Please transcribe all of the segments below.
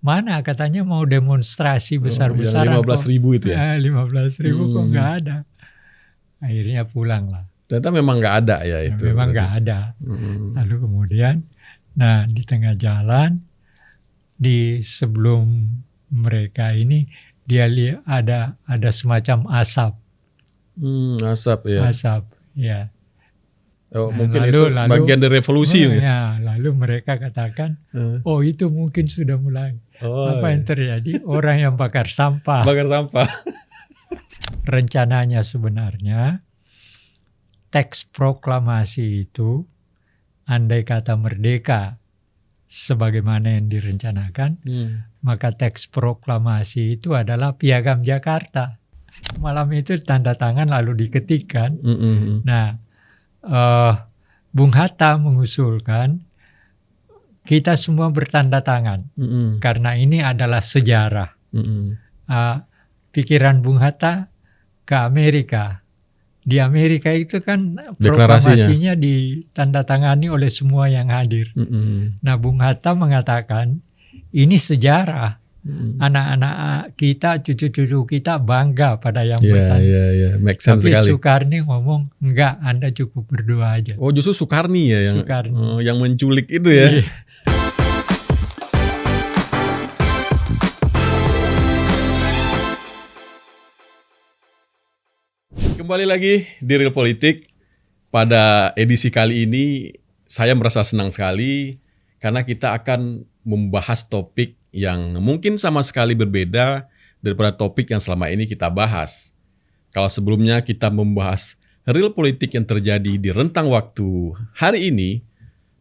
Mana katanya mau demonstrasi besar-besaran. Yang 15.000 itu ya? 15.000 kok nggak ada. Akhirnya pulang lah. Ternyata memang nggak ada ya itu. Memang nggak ada. Lalu kemudian, di tengah jalan, di sebelum mereka ini, dia lihat ada semacam asap. Asap ya. Asap, ya. Mungkin lalu, itu bagian dari revolusi. Lalu mereka katakan, itu mungkin sudah mulai. Apa yang terjadi? Orang yang bakar sampah. Bakar sampah. Rencananya sebenarnya, teks proklamasi itu, andai kata merdeka, sebagaimana yang direncanakan, maka teks proklamasi itu adalah Piagam Jakarta. Malam itu tanda tangan lalu diketikkan. Nah, Bung Hatta mengusulkan kita semua bertanda tangan karena ini adalah sejarah. Pikiran Bung Hatta ke Amerika. Di Amerika itu kan proklamasinya ditandatangani oleh semua yang hadir. Nah, Bung Hatta mengatakan ini sejarah. Anak-anak kita, cucu-cucu kita bangga pada yang bertanda. Make sense Tapi sekali. Soekarni ngomong, enggak, Anda cukup berdoa aja. Oh, justru Soekarni ya yang menculik itu ya. Kembali lagi di Real Politik. Pada edisi kali ini saya merasa senang sekali karena kita akan membahas topik yang mungkin sama sekali berbeda daripada topik yang selama ini kita bahas. Kalau sebelumnya kita membahas real politik yang terjadi di rentang waktu hari ini,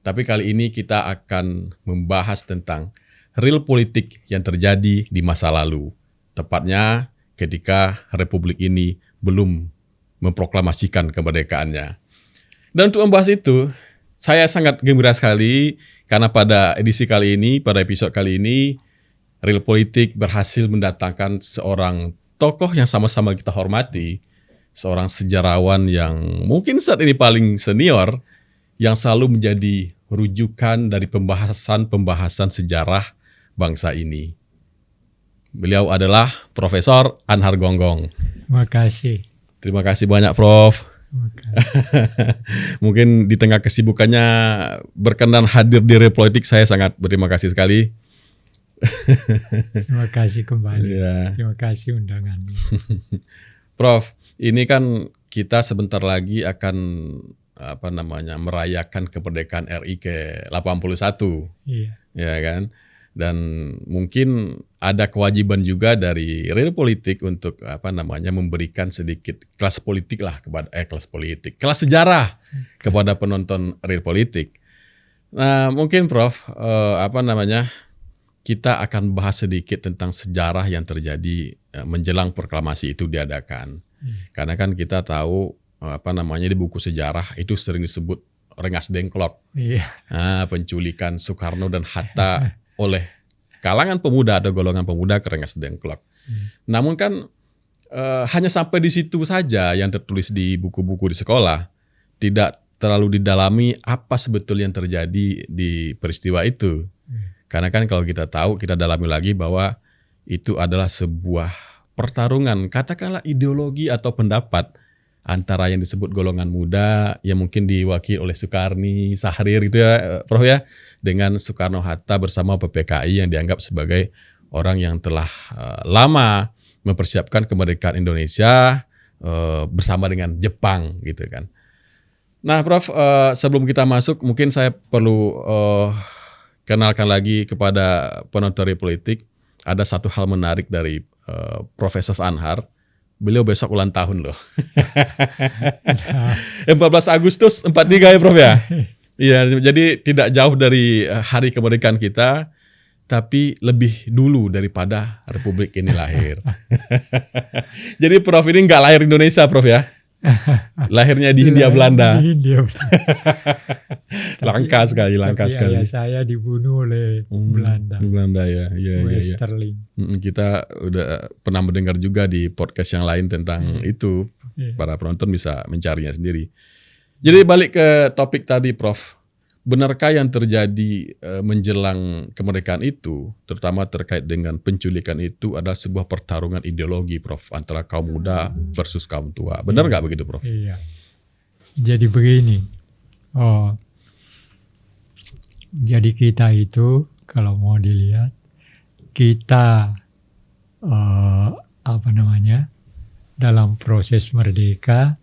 tapi kali ini kita akan membahas tentang real politik yang terjadi di masa lalu. Tepatnya ketika Republik ini belum memproklamasikan kemerdekaannya. Dan untuk membahas itu, saya sangat gembira sekali karena pada edisi kali ini, pada episode kali ini, Real Politik berhasil mendatangkan seorang tokoh yang sama-sama kita hormati, seorang sejarawan yang mungkin saat ini paling senior, yang selalu menjadi rujukan dari pembahasan sejarah bangsa ini. Beliau adalah Profesor Anhar Gonggong. Terima kasih banyak, Prof. Mungkin di tengah kesibukannya berkenan hadir di Real Politik, saya sangat berterima kasih sekali. Terima kasih kembali. Terima kasih undangannya. Prof, ini kan kita sebentar lagi akan merayakan kemerdekaan RI ke-81. Iya. Ya kan? Dan mungkin ada kewajiban juga dari Real Politik untuk memberikan sedikit kelas politik lah kepada kelas sejarah kepada penonton Real Politik. Nah, mungkin Prof, kita akan bahas sedikit tentang sejarah yang terjadi menjelang proklamasi itu diadakan. Karena kan kita tahu di buku sejarah itu sering disebut Rengas Dengklok. Iya. Penculikan Soekarno dan Hatta oleh kalangan pemuda atau golongan pemuda ke Rengas Dengklok. Namun kan hanya sampai di situ saja yang tertulis di buku-buku di sekolah. Tidak terlalu didalami apa sebetulnya yang terjadi di peristiwa itu. Karena kan kalau kita tahu, kita dalami lagi bahwa itu adalah sebuah pertarungan, katakanlah ideologi atau pendapat antara yang disebut golongan muda yang mungkin diwakili oleh Soekarni, Sahrir gitu ya, Prof ya, dengan Soekarno-Hatta bersama PPKI yang dianggap sebagai orang yang telah lama mempersiapkan kemerdekaan Indonesia bersama dengan Jepang gitu kan. Nah, Prof, sebelum kita masuk mungkin saya perlu kenalkan lagi kepada penonton Real Politik, ada satu hal menarik dari Profesor Anhar. Beliau besok ulang tahun loh. 14 Agustus 43 ya, Prof ya? Iya, jadi tidak jauh dari hari kemerdekaan kita, tapi lebih dulu daripada Republik ini lahir. Jadi Prof ini nggak lahir di Indonesia, Prof ya? Lahirnya di Hindia Belanda. Di Hindia Langka sekali. Ayah saya dibunuh oleh Belanda. Belanda ya. Westerling. Kita udah pernah mendengar juga di podcast yang lain tentang itu. Para penonton bisa mencarinya sendiri. Jadi balik ke topik tadi, Prof. benarkah yang terjadi menjelang kemerdekaan itu, terutama terkait dengan penculikan itu adalah sebuah pertarungan ideologi, Prof, antara kaum muda versus kaum tua. Benar nggak begitu, Prof? Iya. Jadi begini, jadi kita itu kalau mau dilihat, kita dalam proses merdeka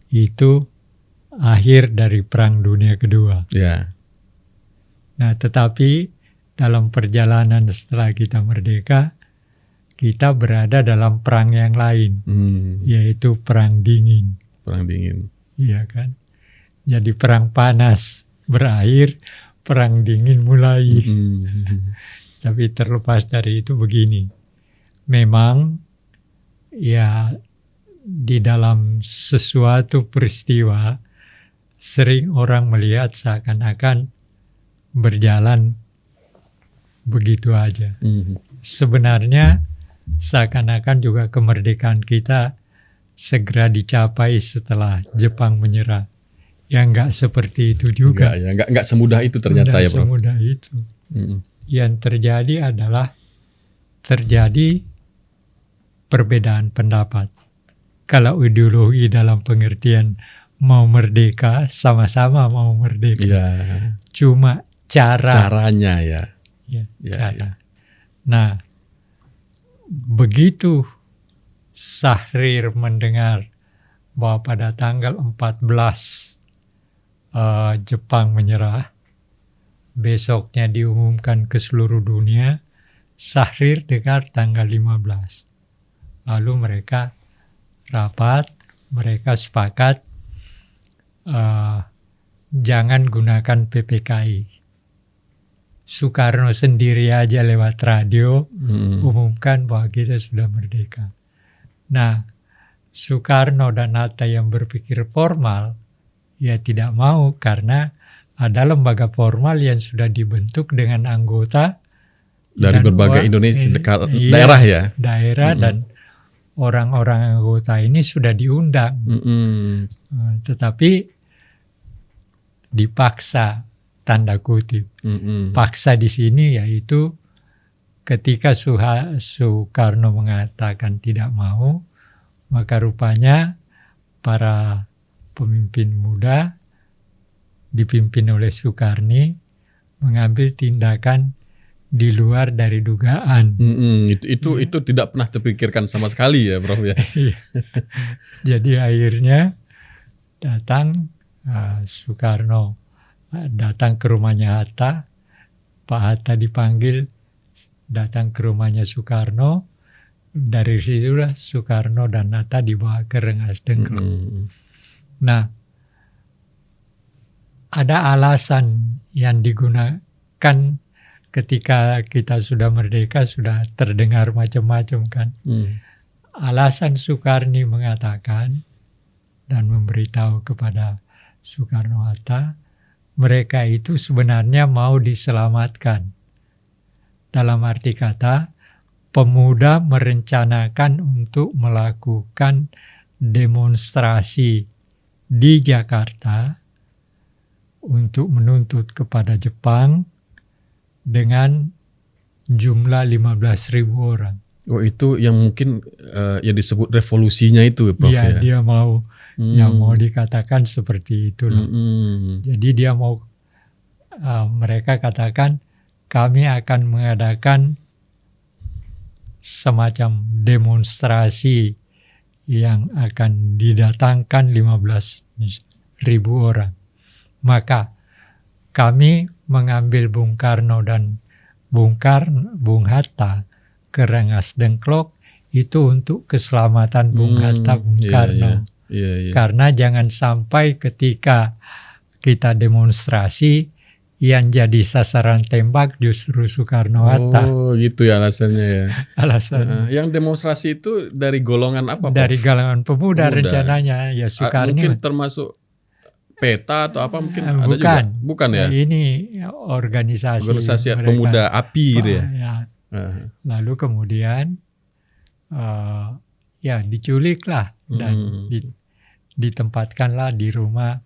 itu akhir dari Perang Dunia Kedua. Ya. Nah, tetapi dalam perjalanan setelah kita merdeka, kita berada dalam perang yang lain, yaitu Perang Dingin. Perang Dingin. Iya kan? Jadi perang panas berakhir, Perang Dingin mulai. Tapi terlepas dari itu begini, memang ya di dalam sesuatu peristiwa sering orang melihat seakan-akan berjalan begitu aja. Sebenarnya seakan-akan juga kemerdekaan kita segera dicapai setelah Jepang menyerah. Ya nggak seperti itu juga. Nggak semudah itu ternyata ya, Prof. Semudah itu. Yang terjadi adalah terjadi perbedaan pendapat. Kalau ideologi dalam pengertian mau merdeka, sama-sama mau merdeka. Ya. Cuma caranya ya. Cara. Ya. Nah, begitu Syahrir mendengar bahwa pada tanggal 14 Jepang menyerah, besoknya diumumkan ke seluruh dunia, Syahrir dengar tanggal 15. Lalu mereka rapat, mereka sepakat jangan gunakan PPKI. Soekarno sendiri aja lewat radio umumkan bahwa kita sudah merdeka. Nah, Soekarno dan Hatta yang berpikir formal, ya tidak mau karena ada lembaga formal yang sudah dibentuk dengan anggota dari berbagai daerah ya. Daerah dan orang-orang anggota ini sudah diundang. Tetapi dipaksa, tanda kutip. Paksa di sini yaitu ketika Soekarno mengatakan tidak mau, maka rupanya para pemimpin muda dipimpin oleh Soekarni mengambil tindakan di luar dari dugaan. Itu tidak pernah terpikirkan sama sekali ya, Prof ya. Jadi akhirnya datang Soekarno datang ke rumahnya Hatta, Pak Hatta dipanggil datang ke rumahnya Soekarno. Dari situlah Soekarno dan Hatta dibawa ke Rengas Dengklok. Nah, ada alasan yang digunakan ketika kita sudah merdeka, sudah terdengar macam-macam kan. Alasan Soekarni mengatakan dan memberitahu kepada Soekarno-Hatta, mereka itu sebenarnya mau diselamatkan. Dalam arti kata, pemuda merencanakan untuk melakukan demonstrasi di Jakarta untuk menuntut kepada Jepang dengan jumlah 15.000 orang. Oh, itu yang mungkin yang disebut revolusinya itu, Prof ya? Dia mau yang mau dikatakan seperti itu loh. Jadi dia mau mereka katakan kami akan mengadakan semacam demonstrasi yang akan didatangkan 15.000 orang. Maka kami mengambil Bung Karno dan Bung Hatta ke Rengas Dengklok itu untuk keselamatan Bung Hatta, Bung Karno. Karena jangan sampai ketika kita demonstrasi yang jadi sasaran tembak justru Soekarno-Hatta. Oh, gitu ya alasannya ya. Alasan. Yang demonstrasi itu dari golongan apa, Pak? Dari golongan pemuda rencananya. Ya Soekarno. Mungkin termasuk PETA atau apa mungkin ada bukan. juga? Bukan ya? Ini organisasi pemuda API gitu ya. Lalu kemudian ya diculiklah dan ditempatkanlah di rumah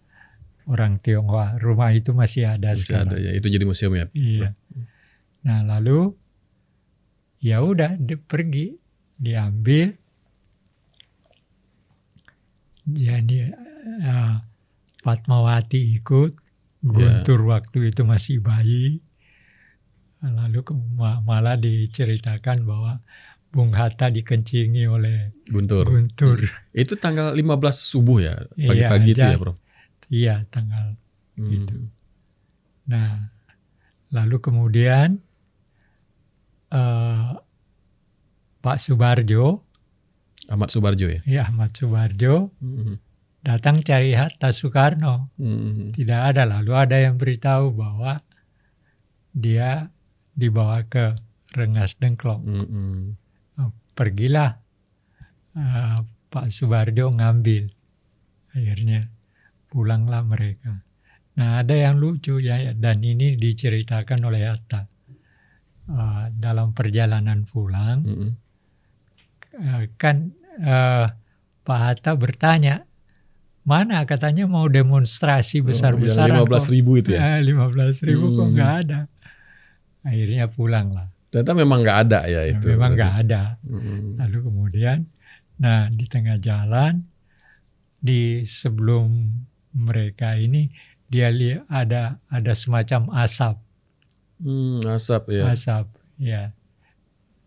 orang Tionghoa. Rumah itu masih ada sekarang. Ada ya, itu jadi museum ya. Iya. Nah lalu ya udah pergi diambil. Jadi Fatmawati ikut, Guntur waktu itu masih bayi. Lalu malah diceritakan bahwa Bung Hatta dikencingi oleh Guntur. Itu tanggal 15 subuh ya, pagi-pagi itu ya, Prof? Iya, tanggal itu. Nah, lalu kemudian Pak Subarjo, Ahmad Subarjo ya? Iya, Ahmad Subarjo datang cari Hatta Soekarno. Tidak ada, lalu ada yang beritahu bahwa dia dibawa ke Rengas Dengklok. Pergilah Pak Subarjo ngambil. Akhirnya pulanglah mereka. Nah ada yang lucu ya, dan ini diceritakan oleh Hatta. Dalam perjalanan pulang, kan Pak Hatta bertanya, mana katanya mau demonstrasi besar-besaran. 15.000 itu ya? 15.000 kok nggak ada. Akhirnya pulanglah. Ternyata memang nggak ada ya itu. Memang nggak ada. Lalu kemudian, nah di tengah jalan, di sebelum mereka ini, dia lihat ada semacam asap. Asap ya. Asap, ya.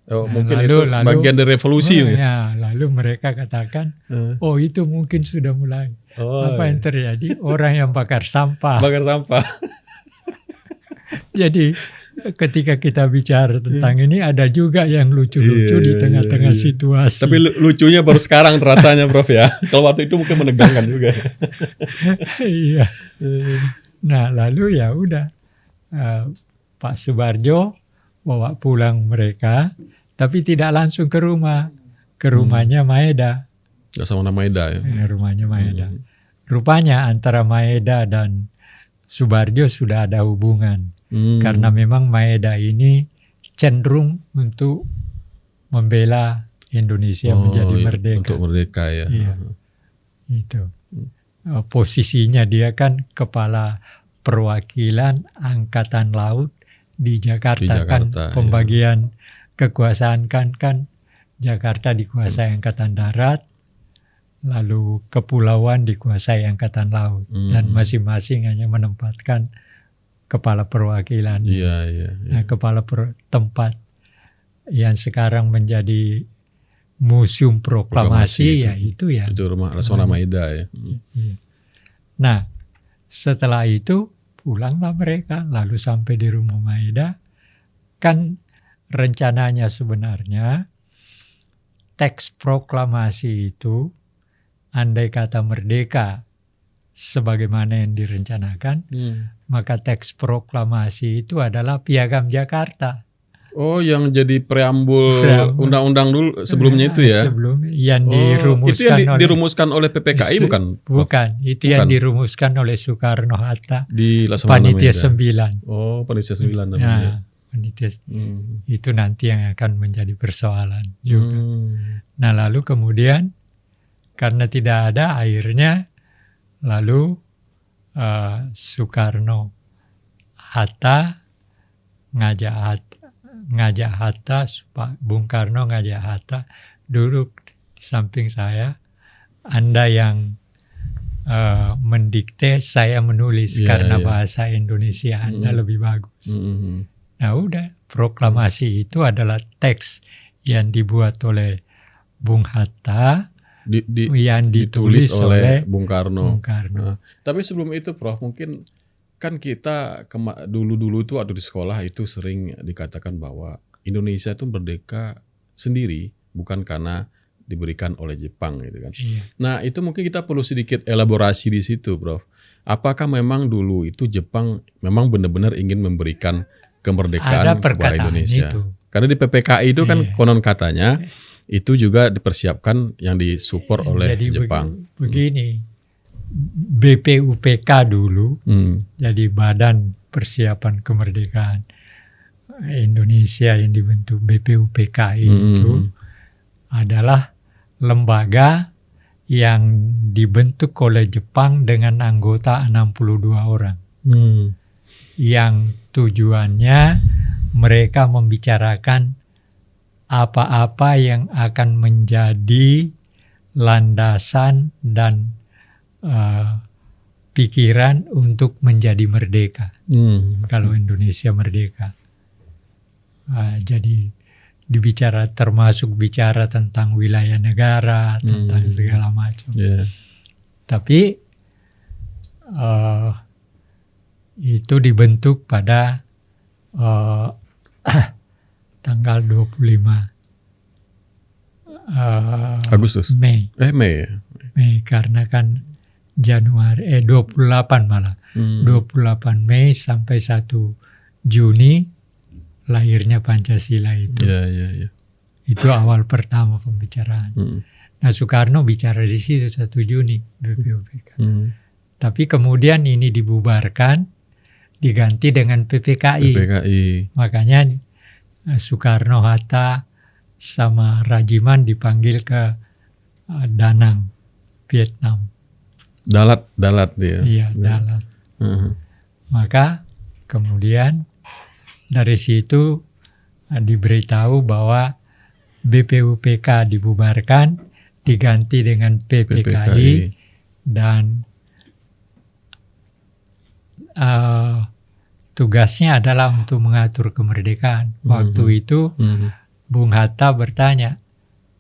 Oh, nah, mungkin itu bagian dari revolusi. Ya, lalu mereka katakan, oh itu mungkin sudah mulai. Apa yang terjadi? Orang yang bakar sampah. Bakar sampah. Jadi ketika kita bicara tentang ini, ada juga yang lucu-lucu di tengah-tengah situasi. Tapi lucunya baru sekarang rasanya, Prof ya. Kalau waktu itu mungkin menegangkan juga. Iya. Nah lalu ya udah Pak Subarjo bawa pulang mereka, tapi tidak langsung ke rumah, ke rumahnya Maeda. Gak sama nama Maeda ya? Rumahnya Maeda. Rupanya antara Maeda dan Subarjo sudah ada hubungan, karena memang Maeda ini cenderung untuk membela Indonesia menjadi merdeka. Untuk merdeka ya. Iya. Itu. Posisinya dia kan kepala perwakilan Angkatan Laut di Jakarta, kan pembagian kekuasaan kan Jakarta dikuasai Angkatan Darat, lalu kepulauan dikuasai Angkatan Laut, dan masing-masing hanya menempatkan kepala perwakilan. Iya. Nah, kepala tempat yang sekarang menjadi Museum Proklamasi itu ya. Itu rumah Rasona Maeda ya. Nah, setelah itu pulanglah mereka, lalu sampai di rumah Maeda. Kan rencananya sebenarnya teks proklamasi itu, andai kata merdeka sebagaimana yang direncanakan, maka teks proklamasi itu adalah Piagam Jakarta. Oh, yang jadi preambul undang-undang dulu sebelumnya itu ya? Sebelum yang dirumuskan itu yang dirumuskan oleh PPKI bukan? Bukan, itu yang dirumuskan oleh Soekarno-Hatta di Panitia 9. Oh, Panitia 9 namanya. Panitia. Itu nanti yang akan menjadi persoalan juga. Nah, lalu kemudian karena tidak ada, akhirnya lalu Soekarno-Hatta ngajak Hatta, Bung Karno ngajak Hatta duduk di samping saya. Anda yang mendikte, saya menulis karena bahasa Indonesia Anda lebih bagus. Nah udah, proklamasi itu adalah teks yang dibuat oleh Bung Hatta, yang ditulis oleh Bung Karno. Nah, tapi sebelum itu, Prof, mungkin kan kita dulu itu waktu di sekolah itu sering dikatakan bahwa Indonesia itu merdeka sendiri bukan karena diberikan oleh Jepang gitu kan. Iya. Nah itu mungkin kita perlu sedikit elaborasi di situ, Prof. Apakah memang dulu itu Jepang memang benar-benar ingin memberikan kemerdekaan kepada Indonesia? Itu. Karena di PPKI itu kan konon katanya itu juga dipersiapkan yang disupport oleh Jepang. Begini. BPUPK dulu, jadi Badan Persiapan Kemerdekaan Indonesia yang dibentuk BPUPK itu adalah lembaga yang dibentuk oleh Jepang dengan anggota 62 orang. Yang tujuannya mereka membicarakan apa-apa yang akan menjadi landasan dan pikiran untuk menjadi merdeka. Kalau Indonesia merdeka. Jadi termasuk bicara tentang wilayah negara, tentang segala macam. Tapi itu dibentuk pada tanggal 25 Agustus. Mei. Mei. Mei, karena kan Januari 28 malah. 28 Mei sampai 1 Juni lahirnya Pancasila itu. Itu awal pertama pembicaraan. Nah, Soekarno bicara di situ 1 Juni BPUPK. Tapi kemudian ini dibubarkan, diganti dengan PPKI. Makanya Soekarno, Hatta sama Rajiman dipanggil ke Danang, Vietnam. Dalat dia. Iya, Dalat. Maka kemudian dari situ diberitahu bahwa BPUPK dibubarkan, diganti dengan PPKI. Dan tugasnya adalah untuk mengatur kemerdekaan. Waktu itu Bung Hatta bertanya,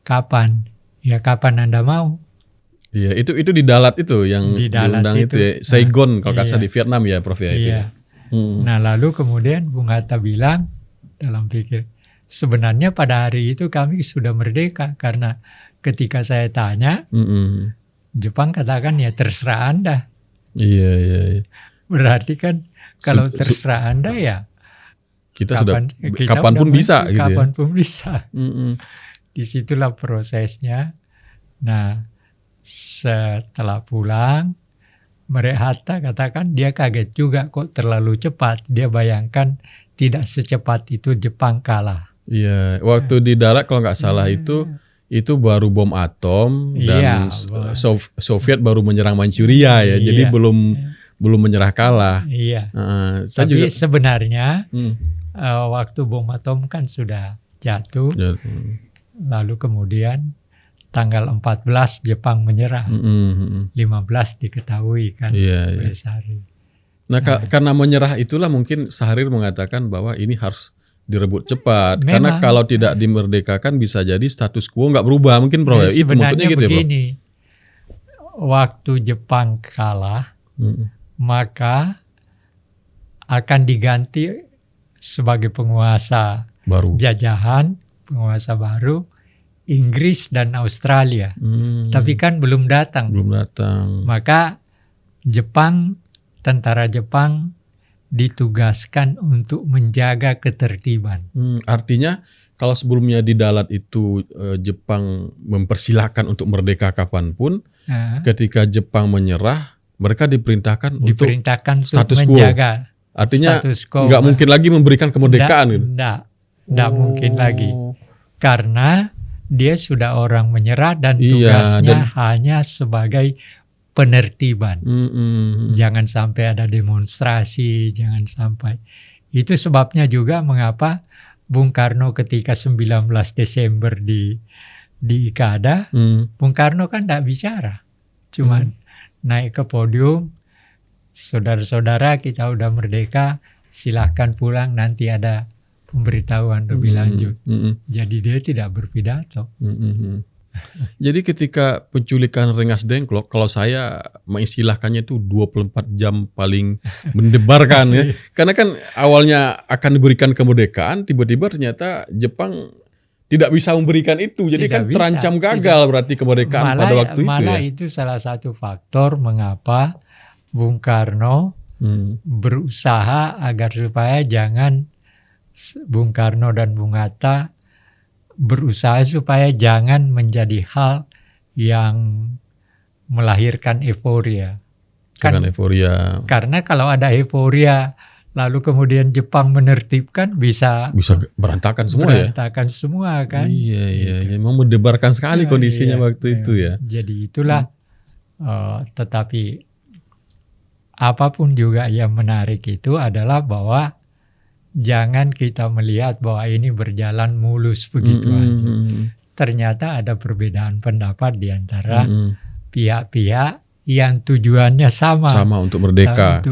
kapan? Ya kapan Anda mau? Iya, itu di Dalat itu yang diundang itu ya. Saigon kalau nggak salah di Vietnam ya, Prof ya. Itu. Nah, lalu kemudian Bung Hatta bilang dalam pikir, sebenarnya pada hari itu kami sudah merdeka, karena ketika saya tanya, Jepang katakan ya terserah Anda. Iya. Berarti kan kalau terserah Anda ya kita kapanpun bisa gitu ya. Kapanpun bisa. Disitulah prosesnya. Nah, setelah pulang, Hatta katakan dia kaget juga kok terlalu cepat. Dia bayangkan tidak secepat itu Jepang kalah. Iya, waktu di Darat kalau nggak salah itu baru bom atom dan Soviet baru menyerang Manchuria ya. Jadi belum menyerah kalah. Iya. Tapi sebenarnya waktu bom atom kan sudah jatuh. Lalu kemudian tanggal 14 Jepang menyerah. 15 diketahui kan. Nah, karena menyerah itulah mungkin Syahrir mengatakan bahwa ini harus direbut cepat. Memang, karena kalau tidak dimerdekakan bisa jadi status quo nggak berubah. Mungkin Bro, itu maksudnya gitu begini, ya Bro? Waktu Jepang kalah, maka akan diganti sebagai penguasa baru. Jajahan, penguasa baru, Inggris dan Australia. Tapi kan belum datang. Maka tentara Jepang ditugaskan untuk menjaga ketertiban. Artinya kalau sebelumnya di Dalat itu Jepang mempersilahkan untuk merdeka kapanpun, ketika Jepang menyerah, mereka diperintahkan untuk status quo. Menjaga. Artinya nggak mungkin lagi memberikan kemerdekaan. Nggak mungkin lagi. Karena dia sudah orang menyerah dan tugasnya hanya sebagai penertiban. Jangan sampai ada demonstrasi, jangan sampai. Itu sebabnya juga mengapa Bung Karno ketika 19 Desember di Ikada, Bung Karno kan tidak bicara. Cuman naik ke podium, saudara-saudara kita udah merdeka, silahkan pulang, nanti ada pemberitahuan lebih lanjut. Jadi dia tidak berpidato. Jadi ketika penculikan Rengas Dengklok, kalau saya mengistilahkannya itu 24 jam paling mendebarkan ya. Karena kan awalnya akan diberikan kemerdekaan, tiba-tiba ternyata Jepang tidak bisa memberikan itu. Jadi kan terancam gagal berarti kemerdekaan pada waktu itu. Malah itu salah satu faktor mengapa Bung Karno berusaha agar supaya Bung Karno dan Bung Hatta berusaha supaya jangan menjadi hal yang melahirkan euforia. Karena kalau ada euforia lalu kemudian Jepang menertibkan bisa berantakan semua berantakan semua kan. Iya, memang mendebarkan sekali kondisinya waktu itu ya. Jadi itulah tetapi apapun juga yang menarik itu adalah bahwa jangan kita melihat bahwa ini berjalan mulus begitu aja. Ternyata ada perbedaan pendapat di antara pihak-pihak yang tujuannya sama untuk merdeka.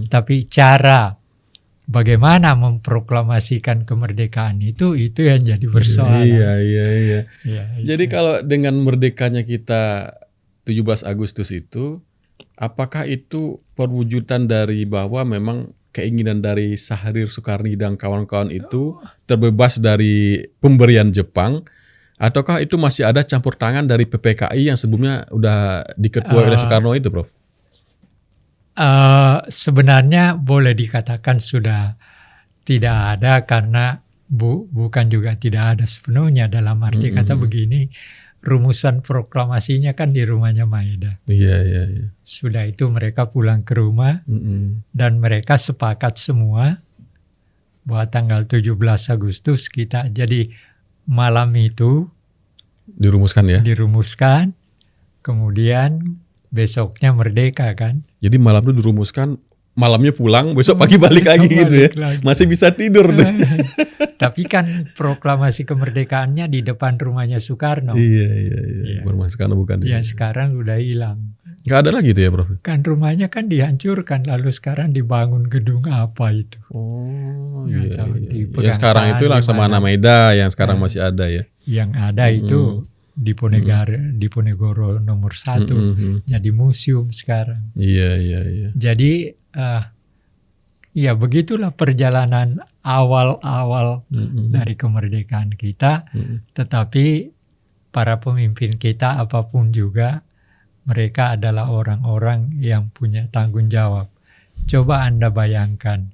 Tapi cara bagaimana memproklamasikan kemerdekaan itu yang jadi persoalan. Iya. Jadi kalau dengan merdekanya kita 17 Agustus itu, apakah itu perwujudan dari bahwa memang keinginan dari Syahrir Soekarni dan kawan-kawan itu terbebas dari pemberian Jepang, ataukah itu masih ada campur tangan dari PPKI yang sebelumnya udah diketuai oleh Soekarno itu, Prof? Sebenarnya boleh dikatakan sudah tidak ada karena bukan juga tidak ada sepenuhnya, dalam arti kata begini, rumusan proklamasinya kan di rumahnya Maeda. Iya. Sudah itu mereka pulang ke rumah dan mereka sepakat semua bahwa tanggal 17 Agustus kita, jadi malam itu dirumuskan, kemudian besoknya merdeka kan. Jadi malam itu dirumuskan, malamnya pulang, besok pagi balik lagi gitu ya. Masih bisa tidur. Tapi kan proklamasi kemerdekaannya di depan rumahnya Soekarno. Iya. Rumah Soekarno bukan dia. Sekarang udah hilang. Nggak ada lagi itu ya, Prof? Kan rumahnya kan dihancurkan, lalu sekarang dibangun gedung apa itu? Oh iya. Yang sekarang itu Laksamana Maeda yang sekarang masih ada ya. Yang ada itu di Ponegoro nomor 1, jadi museum sekarang. Iya. Jadi ya begitulah perjalanan awal dari kemerdekaan kita. Tetapi para pemimpin kita apapun juga, mereka adalah orang-orang yang punya tanggung jawab. Coba Anda bayangkan,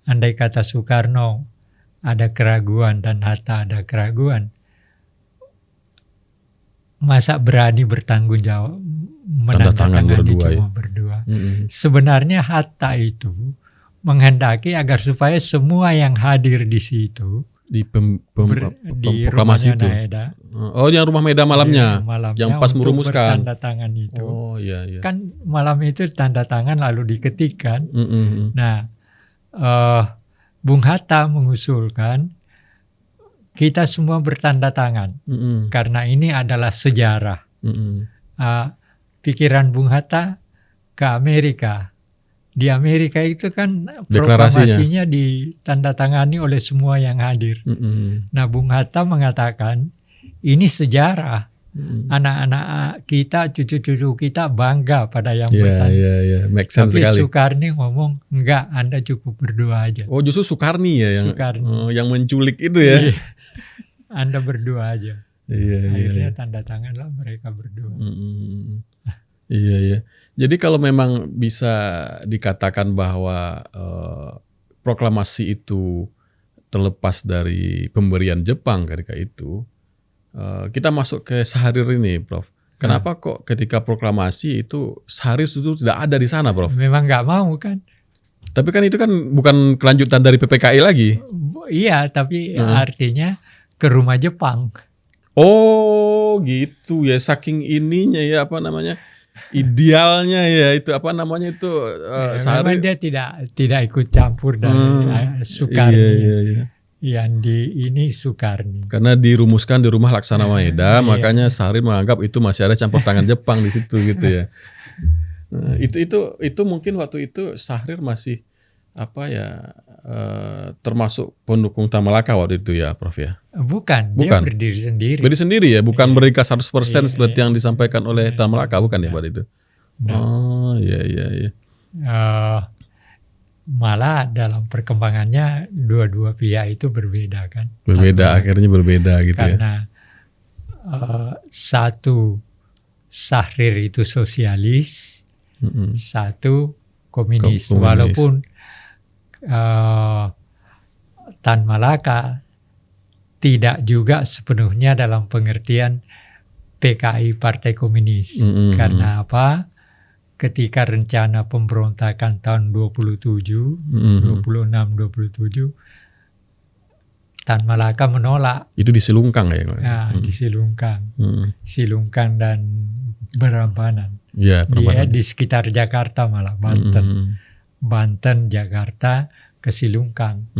andai kata Soekarno ada keraguan dan Hatta ada keraguan, masa berani bertanggung jawab menandatangani cuma berdua. Sebenarnya Hatta itu menghendaki agar supaya semua yang hadir di situ di proklamasi itu. Maeda. Oh, yang rumah Maeda malamnya yang pas merumuskan tanda tangan itu. Oh iya. Kan malam itu tanda tangan lalu diketik kan. Nah, Bung Hatta mengusulkan kita semua bertanda tangan karena ini adalah sejarah. Pikiran Bung Hatta ke Amerika. Di Amerika itu kan proklamasinya ditandatangani oleh semua yang hadir. Nah, Bung Hatta mengatakan ini sejarah. Anak-anak kita, cucu-cucu kita bangga pada yang bertanda. Iya. Make sense tapi sekali. Soekarni ngomong, enggak, Anda cukup berdua aja. Oh, justru Soekarni ya yang menculik itu ya. Anda berdua aja. Akhirnya tanda tangan lah mereka berdua. Iya. Jadi kalau memang bisa dikatakan bahwa proklamasi itu terlepas dari pemberian Jepang ketika itu, kita masuk ke Syahrir ini, Prof. Kenapa kok ketika proklamasi itu Syahrir itu tidak ada di sana, Prof? Memang nggak mau kan. Tapi kan itu kan bukan kelanjutan dari PPKI lagi. Iya, tapi artinya ke rumah Jepang. Oh gitu ya, saking ininya ya idealnya ya itu Syahrir dia tidak ikut campur dari Soekarni. Iya. Yang ini Soekarni. Karena dirumuskan di rumah Laksana Maeda, makanya Syahrir menganggap itu masih ada campur tangan Jepang di situ gitu ya. Nah, itu mungkin waktu itu Syahrir masih termasuk pendukung Tan Malaka waktu itu ya, Prof ya. Bukan. Dia berdiri sendiri. Berdiri sendiri ya, bukan mereka 100% seperti yang disampaikan oleh Tan Malaka, bukan ya pada itu. Oh iya. Malah dalam perkembangannya dua-dua pihak itu berbeda kan. Akhirnya berbeda gitu karena, satu Syahrir itu sosialis, satu komunis. Walaupun Tan Malaka tidak juga sepenuhnya dalam pengertian PKI Partai Komunis. Karena apa? ketika rencana pemberontakan tahun 26, 27, Tan Malaka menolak. Itu di Silungkang ya? Di Silungkang. Silungkang dan Berambanan. Ya, Dia di sekitar Jakarta malah, Banten. Banten, Jakarta, ke Silungkang.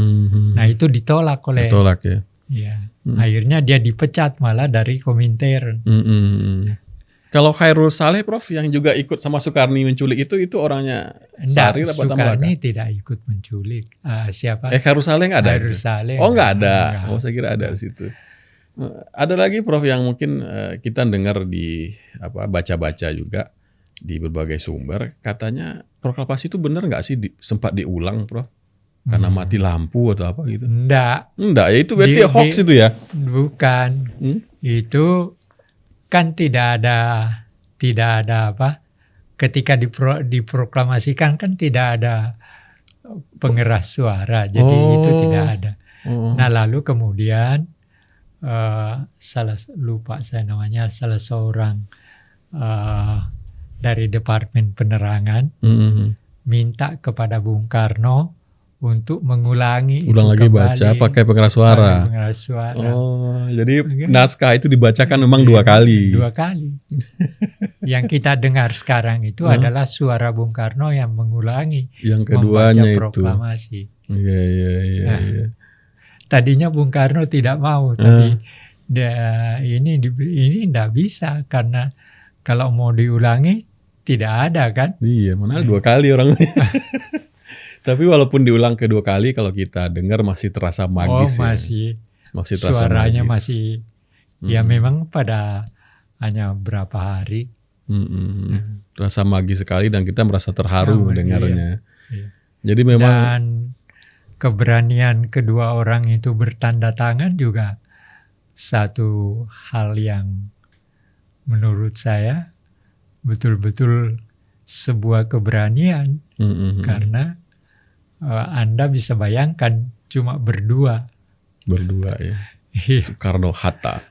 Nah itu ditolak oleh... Ditolak ya? Ya. Akhirnya dia dipecat malah dari Komintern. Kalau Khairul Saleh, Prof, yang juga ikut sama Sukarni menculik itu orangnya Sahrir apa Tan Malaka? Sukarni tidak ikut menculik. Siapa? Khairul Saleh nggak ada? Khairul Saleh. Oh nggak ada. Oh saya kira ada di situ. Ada lagi, Prof, yang mungkin kita dengar di baca-baca juga di berbagai sumber, katanya proklamasi itu benar nggak sih sempat diulang, Prof? Karena mati lampu atau apa gitu? Enggak, ya itu berarti hoax itu ya? Bukan. Itu kan tidak ada apa? Ketika diproklamasikan kan tidak ada pengeras suara, jadi itu tidak ada. Nah lalu kemudian salah seorang dari Departemen Penerangan minta kepada Bung Karno untuk mengulangi ulang lagi baca pakai pengeras suara. Oh, jadi naskah itu dibacakan memang 2 kali. 2 kali. Yang kita dengar sekarang itu adalah suara Bung Karno yang mengulangi yang keduanya membaca proklamasi. Iya. Tadinya Bung Karno tidak mau, tapi ini tidak bisa karena kalau mau diulangi tidak ada kan? Iya, mana 2 kali orangnya. Tapi walaupun diulang kedua kali, kalau kita dengar masih terasa magis. Masih terasa suaranya magis. Masih. Ya memang pada hanya berapa hari. Terasa magis sekali dan kita merasa terharu mendengarnya. Iya. Jadi memang. Dan keberanian kedua orang itu bertanda tangan juga satu hal yang menurut saya betul-betul sebuah keberanian. Karena Anda bisa bayangkan cuma berdua ya. Soekarno-Hatta.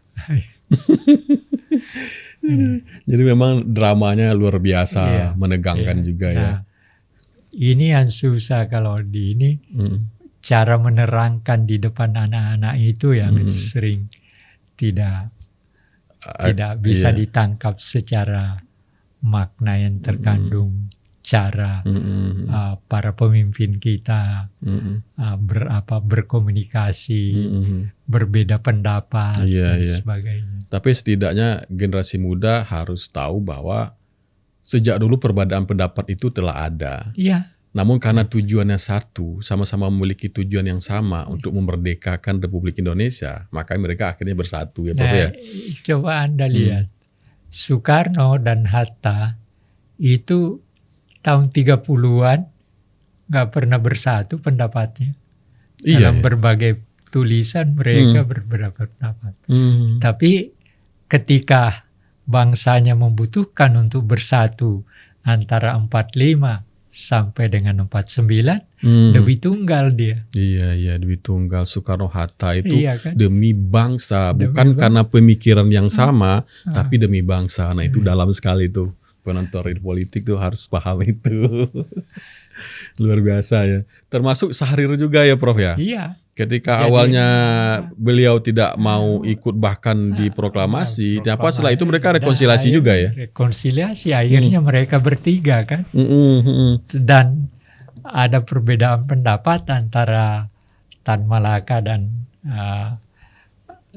Jadi memang dramanya luar biasa, menegangkan juga ya. Ini yang susah kalau di ini cara menerangkan di depan anak-anak itu yang sering tidak bisa ditangkap secara makna yang terkandung. Cara para pemimpin kita berkomunikasi, berbeda pendapat dan sebagainya. Tapi setidaknya generasi muda harus tahu bahwa sejak dulu perbedaan pendapat itu telah ada. Iya. Namun karena tujuannya satu, sama-sama memiliki tujuan yang sama untuk memerdekakan Republik Indonesia, maka mereka akhirnya bersatu ya, Prof ya. Coba Anda lihat, Soekarno dan Hatta itu tahun 30-an nggak pernah bersatu pendapatnya. Dalam berbagai tulisan mereka berbeda pendapat. Tapi ketika bangsanya membutuhkan untuk bersatu antara 45 sampai dengan 49, Dewi Tunggal dia. Iya, Dewi Tunggal, Soekarno-Hatta itu kan? demi bangsa, bukan karena pemikiran yang sama, tapi demi bangsa. Nah itu dalam sekali tuh. Penonton politik tuh harus paham itu. Luar biasa ya. Termasuk Sahrir juga ya, Prof ya? Iya. Ketika awalnya beliau tidak mau ikut bahkan di proklamasi, setelah itu mereka rekonsiliasi juga ya? Rekonsiliasi, akhirnya mereka bertiga kan. Dan ada perbedaan pendapat antara Tan Malaka dan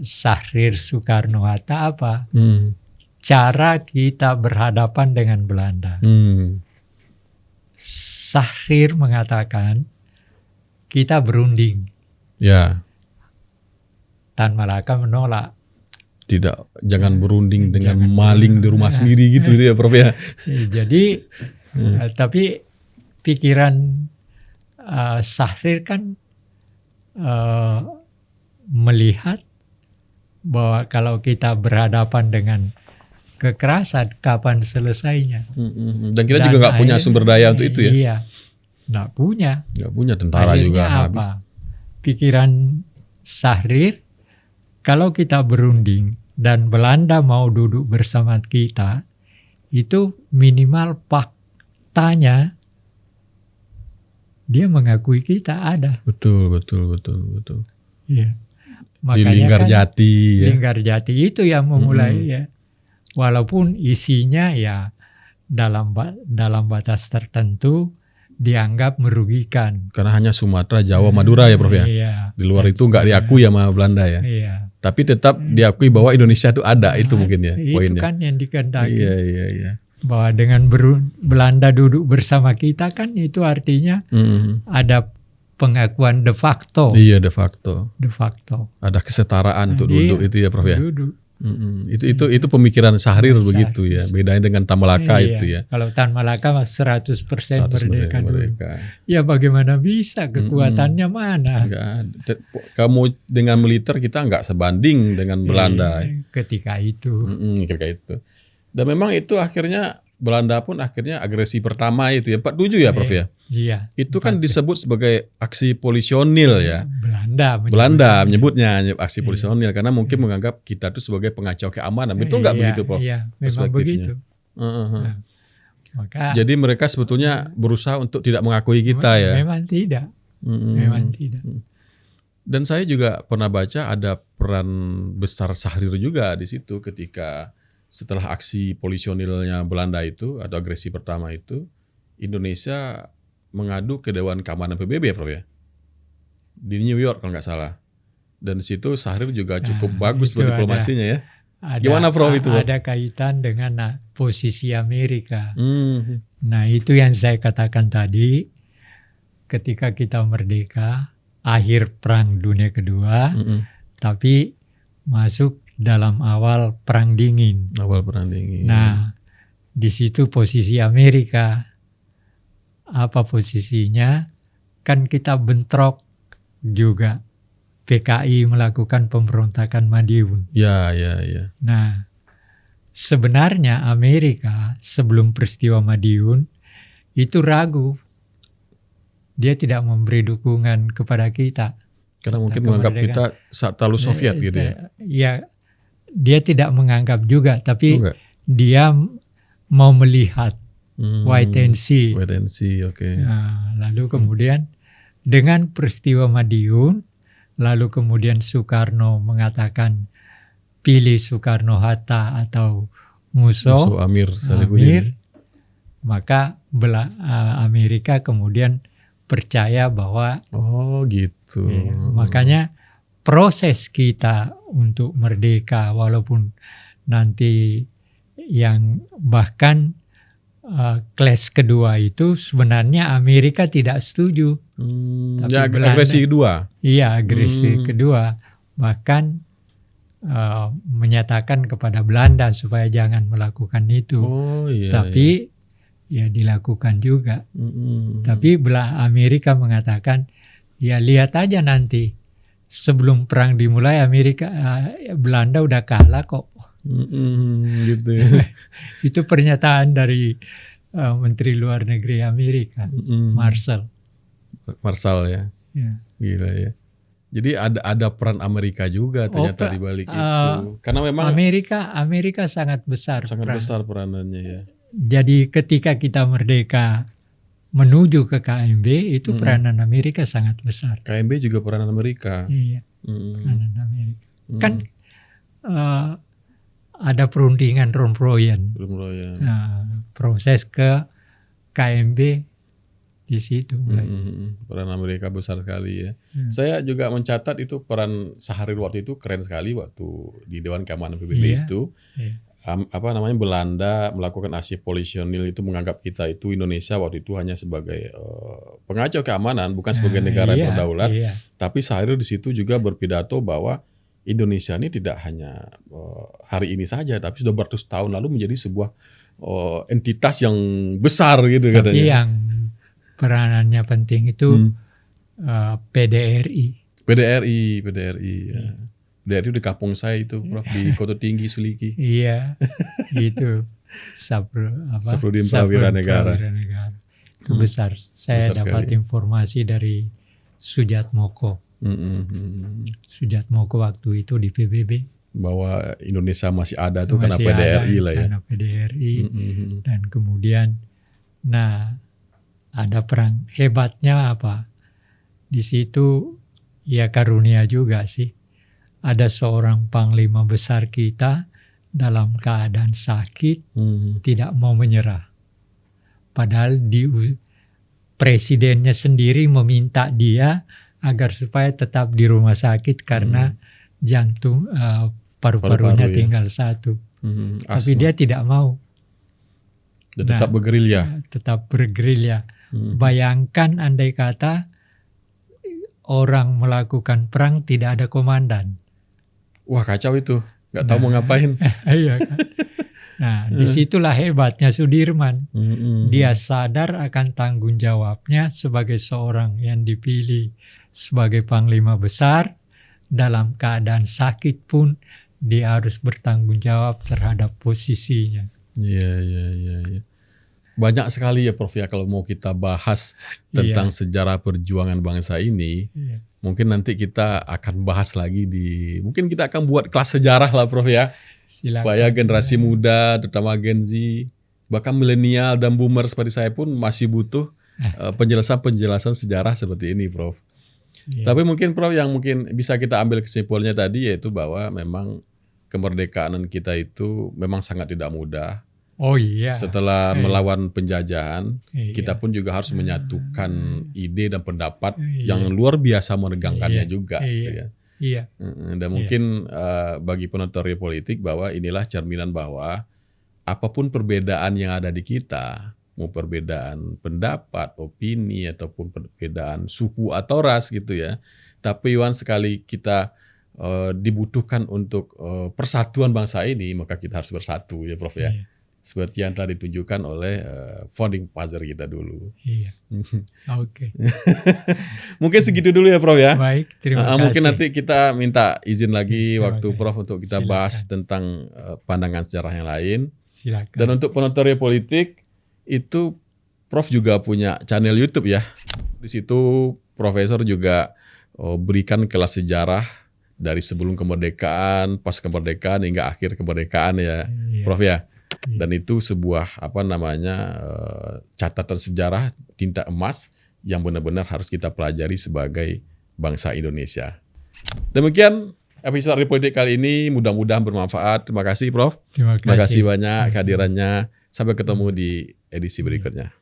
Sahrir Soekarno-Hatta apa? Cara kita berhadapan dengan Belanda. Sahrir mengatakan kita berunding. Ya. Tan Malaka menolak. Tidak, jangan berunding dengan maling di rumah sendiri gitu ya, Prof ya. Jadi, tapi pikiran Sahrir kan melihat bahwa kalau kita berhadapan dengan kekerasan, kapan selesainya? Dan kita juga nggak punya sumber daya untuk itu ya? Iya, nggak punya. Nggak punya, tentara akhirnya juga apa? habis. Pikiran Sahrir, kalau kita berunding dan Belanda mau duduk bersama kita, itu minimal faktanya dia mengakui kita ada. Betul. Ya. Di Makanya Linggarjati ya. Linggarjati itu yang memulai ya. Walaupun isinya ya dalam batas tertentu dianggap merugikan. Karena hanya Sumatera, Jawa, Madura ya Prof ya. Iya. Di luar itu nggak diakui sama Belanda ya. Iya. Tapi tetap diakui bahwa Indonesia itu ada, itu mungkin ya itu poinnya. kan yang dikehendaki. Iya. Bahwa dengan Belanda duduk bersama kita kan itu artinya ada pengakuan de facto. Iya, de facto. De facto. Ada kesetaraan untuk duduk itu ya Prof ya. Duduk. Itu pemikiran Syahrir begitu ya. Bedanya dengan Tan Malaka itu ya. Kalau Tan Malaka 100% merdeka dulu. Ya bagaimana bisa, kekuatannya mana? Kamu dengan militer kita nggak sebanding dengan Belanda. Ketika itu. Dan memang itu akhirnya Belanda pun akhirnya agresi pertama itu ya 47 ya Prof ya. Iya. Itu kan disebut sebagai aksi polisionil ya. Belanda menyebutnya aksi polisionil karena mungkin menganggap kita itu sebagai pengacau keamanan. Itu enggak begitu Prof? Iya, memang begitu. Maka jadi mereka sebetulnya berusaha untuk tidak mengakui kita ya. Memang tidak. Memang tidak. Dan saya juga pernah baca ada peran besar Syahrir juga di situ ketika setelah aksi polisionilnya Belanda itu atau agresi pertama itu, Indonesia mengadu ke Dewan Keamanan PBB ya Prof ya, di New York kalau nggak salah. Dan di situ Syahrir juga cukup bagus berdiplomasinya ya. Gimana Prof itu? Ada kaitan dengan posisi Amerika. Nah itu yang saya katakan tadi, ketika kita merdeka, akhir Perang Dunia Kedua, tapi masuk dalam awal Perang Dingin. Awal Perang Dingin. Nah, di situ posisi Amerika. Apa posisinya? Kan kita bentrok juga. PKI melakukan pemberontakan Madiun. Ya. Nah, sebenarnya Amerika sebelum peristiwa Madiun itu ragu. Dia tidak memberi dukungan kepada kita. Karena mungkin menganggap kita terlalu Soviet gitu ya. Ya, dia tidak menganggap juga, tapi dia mau melihat wait and see. Oke. Nah, lalu kemudian dengan peristiwa Madiun, lalu kemudian Soekarno mengatakan pilih Soekarno-Hatta atau Musso Amir Salihuddin. Maka Amerika kemudian percaya bahwa gitu. Ya, makanya proses kita untuk merdeka, walaupun nanti yang bahkan kelas kedua itu sebenarnya Amerika tidak setuju. Tapi ya, agresi kedua. Iya, agresi kedua. Bahkan menyatakan kepada Belanda supaya jangan melakukan itu. Tapi ya dilakukan juga. Tapi Amerika mengatakan, ya lihat aja nanti. Sebelum perang dimulai Belanda udah kalah kok. Gitu ya. Itu pernyataan dari Menteri Luar Negeri Amerika, Marshall ya. Gila ya. Jadi ada peran Amerika juga ternyata di balik itu. Karena memang Amerika sangat besar. Sangat besar peranannya ya. Jadi ketika kita merdeka menuju ke KMB itu peranan Amerika sangat besar. KMB juga peranan Amerika. Iya, peranan Amerika. Kan ada perundingan Rompuyan. Nah, proses ke KMB di situ. Peran Amerika besar sekali ya. Saya juga mencatat itu peran Syahrir waktu itu keren sekali waktu di Dewan Keamanan PBB itu. Belanda melakukan aksi polisionil itu menganggap kita itu Indonesia waktu itu hanya sebagai pengacau keamanan, bukan sebagai negara yang berdaulat. Tapi Syahrir di situ juga berpidato bahwa Indonesia ini tidak hanya hari ini saja, tapi sudah beratus tahun lalu menjadi sebuah entitas yang besar gitu katanya. Tapi yang peranannya penting itu PDRI. PDRI ya. PDRI di kampung saya itu, Prof, di Kota Tinggi Suliki. Iya, gitu. Safruddin Prawira Negara. Itu besar. Saya dapat informasi dari Sujatmoko. Sujatmoko waktu itu di PBB. Bahwa Indonesia masih ada tuh karena PDRI lah ya. Karena PDRI. Dan kemudian Nah, ada perang. Hebatnya apa? Di situ ya karunia juga sih. Ada seorang panglima besar kita dalam keadaan sakit, tidak mau menyerah. Padahal presidennya sendiri meminta dia agar supaya tetap di rumah sakit karena jantung paru-parunya tinggal satu. Tapi dia tidak mau. Dan tetap bergerilya. Tetap bergerilya. Bayangkan andai kata orang melakukan perang tidak ada komandan. Wah, kacau itu. Nggak tahu mau ngapain. Iya kan? Nah, disitulah hebatnya Sudirman. Dia sadar akan tanggung jawabnya sebagai seorang yang dipilih sebagai panglima besar. Dalam keadaan sakit pun dia harus bertanggung jawab terhadap posisinya. Iya. Banyak sekali ya Prof ya kalau mau kita bahas tentang sejarah perjuangan bangsa ini. Mungkin nanti kita akan bahas lagi mungkin kita akan buat kelas sejarah lah Prof ya. Silakan. Supaya generasi muda, terutama Gen Z, bahkan milenial dan boomer seperti saya pun masih butuh penjelasan sejarah seperti ini Prof. Tapi mungkin Prof yang mungkin bisa kita ambil kesimpulannya tadi yaitu bahwa memang kemerdekaan kita itu memang sangat tidak mudah. Oh iya. Setelah melawan penjajahan, kita pun juga harus menyatukan ide dan pendapat yang luar biasa menegangkannya juga. Iya. Dan mungkin bagi penonton Real Politik bahwa inilah cerminan bahwa apapun perbedaan yang ada di kita, mau perbedaan pendapat, opini, ataupun perbedaan suku atau ras gitu ya, tapi once sekali kita dibutuhkan untuk persatuan bangsa ini, maka kita harus bersatu ya Prof ya. Seperti yang telah ditunjukkan oleh founding father kita dulu. Iya. Oke. Mungkin segitu dulu ya Prof ya. Baik, terima kasih. Mungkin nanti kita minta izin lagi waktu Prof untuk kita bahas tentang pandangan sejarah yang lain. Silakan. Dan untuk penonton Real Politik itu Prof juga punya channel YouTube ya. Di situ Profesor juga berikan kelas sejarah dari sebelum kemerdekaan, pas kemerdekaan hingga akhir kemerdekaan ya, Prof ya. Dan itu sebuah catatan sejarah tinta emas yang benar-benar harus kita pelajari sebagai bangsa Indonesia. Demikian episode Real Politik kali ini, mudah-mudahan bermanfaat. Terima kasih Prof. Terima kasih banyak kehadirannya. Sampai ketemu di edisi berikutnya.